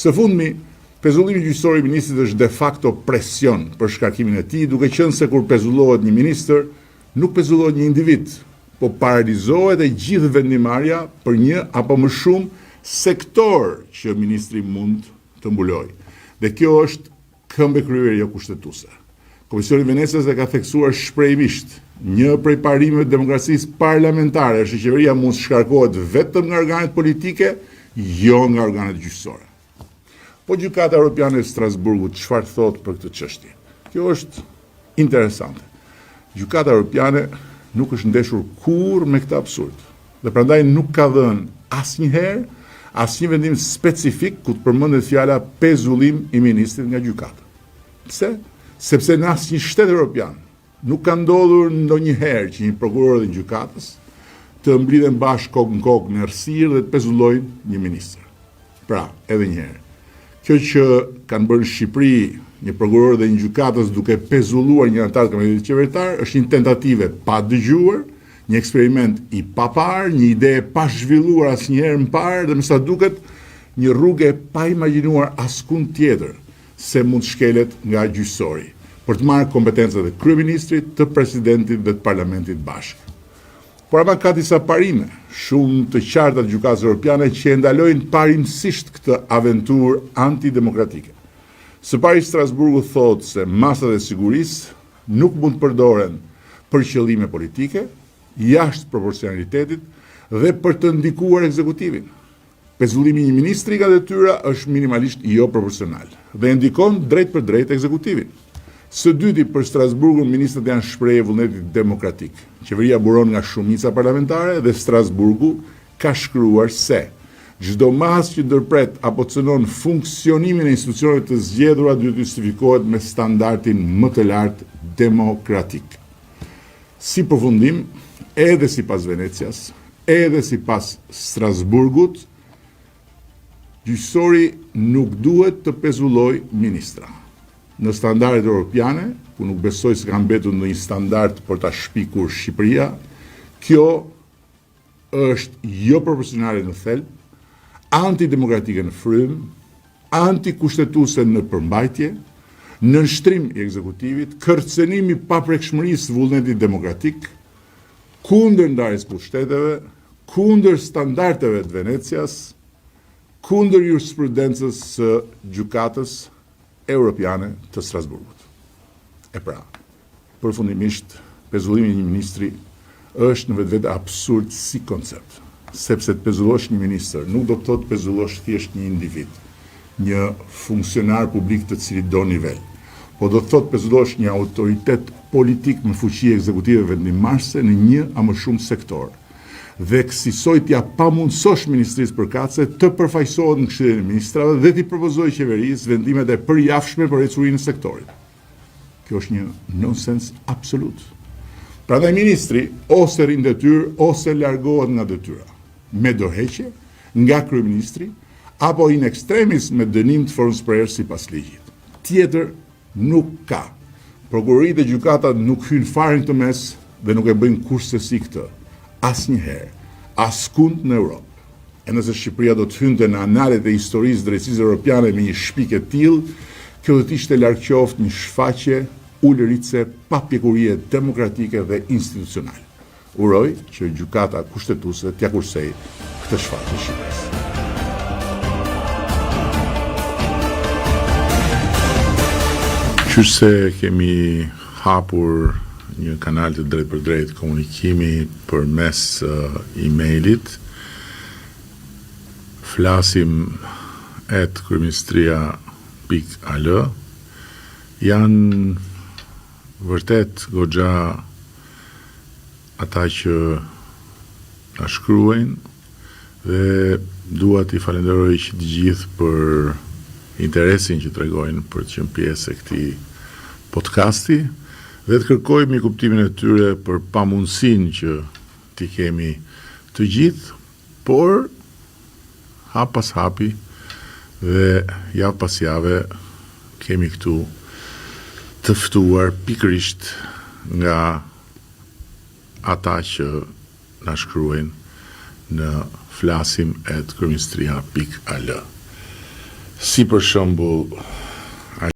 Së fundmi, pezullimi gjyqësor i ministrit është de facto presion për shkarkimin e tij, duke qenë se kur pezullohet një ministër, nuk pezullohet një individ, po paralizohet e gjithë vendimarrja për një apo më shumë sektor që ministri mund të mbulojë. Dhe kjo është këmbë kryerje kushtetuese. Komisioni i Venecias e ka theksuar shprehimisht, një prej parimeve të demokracisë parlamentare është që qeveria mund të shkarkohet vetëm nga organet politike, jo nga organet gjyqësore. Po Gjykata Evropiane e Strasburgut çfarë thot për këtë çështje? Kjo është interesante. Gjykata Evropiane nuk është ndeshur kurrë me këtë absurd. Dhe prandaj nuk ka dhënë asnjëherë asnjë vendim specifik ku të përmendet fjala pezullim i ministrit nga gjykata. Pse? Sepse në asnjë shtet evropian nuk ka ndodhur ndonjëherë që një prokuror i gjykatës të mblidhen bashkë kokë në kokë në errësirë dhe të pezullojnë një ministër. Pra, edhe një herë. Kjo që kanë bërë në Shqipëri një prokuror dhe një gjykatës duke pezulluar një anëtar të komitetit qeveritar është një tentative pa dëgjuar, një eksperiment i papar, një ide pa zhvilluar asnjëherë më parë dhe me sa duket një rrugë pa imagjinuar askund tjetër se mund shkelet nga gjyqësori për të marrë kompetencat e kryeministrit, të presidentit dhe të parlamentit bashkë. Por ama ka disa parime, shumë të qarta të gjykatës evropiane që e ndalojnë parimësisht këtë aventurë antidemokratike. Së pari Strasburgu thotë se masat e sigurisë nuk mund të përdoren për qëllime politike, jashtë proporcionalitetit dhe për të ndikuar ekzekutivin. Pezullimi i një ministri nga detyra është minimalisht jo proporcional dhe ndikon drejt për drejt ekzekutivin. Së dyti, për Strasburgun, ministrët janë shprehje vullnetit demokratik. Qeveria buron nga shumica parlamentare dhe Strasburgu ka shkruar se çdo masë që ndërpret apo cënon funksionimin e institucioneve të zgjedhura duhet të justifikohet me standardin më të lartë demokratik. Si përfundim, edhe sipas Venecias, edhe sipas Strasburgut, gjyqësori nuk duhet të pezullojë ministra. Në standardet europiane, ku nuk besoj se ka mbetur në një standard për ta shpikur Shqipëria, kjo është jo proporcionale në thelb, antidemokratike në frym, antikushtetuese në përmbajtje, nënshtrim i ekzekutivit, kërcënim i paprekshmërisë vullnetit demokratik, kundër ndarjes pushteteve, kundër standardeve të Venecias, kundër jurisprudencës së gjykatës Europiane të Strasburgut. E pra, përfundimisht, pezullimi i një ministri është në vetvete absurd si koncept, sepse të pezullosh një ministër nuk do të thotë pezullosh thjesht një individ, një funksionar publik të cilit do nivel, po do të thotë pezullosh një autoritet politik me fuqi ekzekutive vendimmarrëse në një a më shumë sektor. Dhe kësaj t'ja pamundsosh ministrisë përkatëse të përfaqësohet në Këshillin e Ministrave dhe t'i propozojë qeverisë vendimet e përjafshme për ecurinë e sektorit. Kjo është një nonsens absolut. Prandaj ministri ose rrin detyrë ose largohet nga detyra, me dorëheqje nga kryeministri apo in extremis me dënim të formsprerë sipas ligjit. Tjetër nuk ka. Prokuroritë e gjykatat nuk hyjnë fare në këtë mes dhe nuk e bëjnë kurrësi këtë. Asnjëherë, askund në Europë. E nëse Shqipëria do të hynte në analet e historisë drejtësisë europiane me një shpikë të tillë, kjo do të ishte largqoftë një shfaqje ulëritse pa pjekurie demokratike dhe institucionale. Uroj që gjykata kushtetuese t'ia kursej këtë shfaqje Shqipërisë. Qyse kemi hapur një kanal të drejt për drejt komunikimi për mes e-mailit, flasim@kryeministria.al, janë vërtet goxha ata që na shkruajnë dhe dua t'i falenderoj që të gjithë për interesin që tregojnë për të qenë pjesë e këtij podcasti dhe të kërkojmë i kuptimin e tyre për pamundësinë që t'i kemi të gjithë, por hap pas hapi dhe javë pas jave kemi këtu të ftuar pikërisht nga ata që na shkruajnë në flasim@kryeministria.al. si për shembull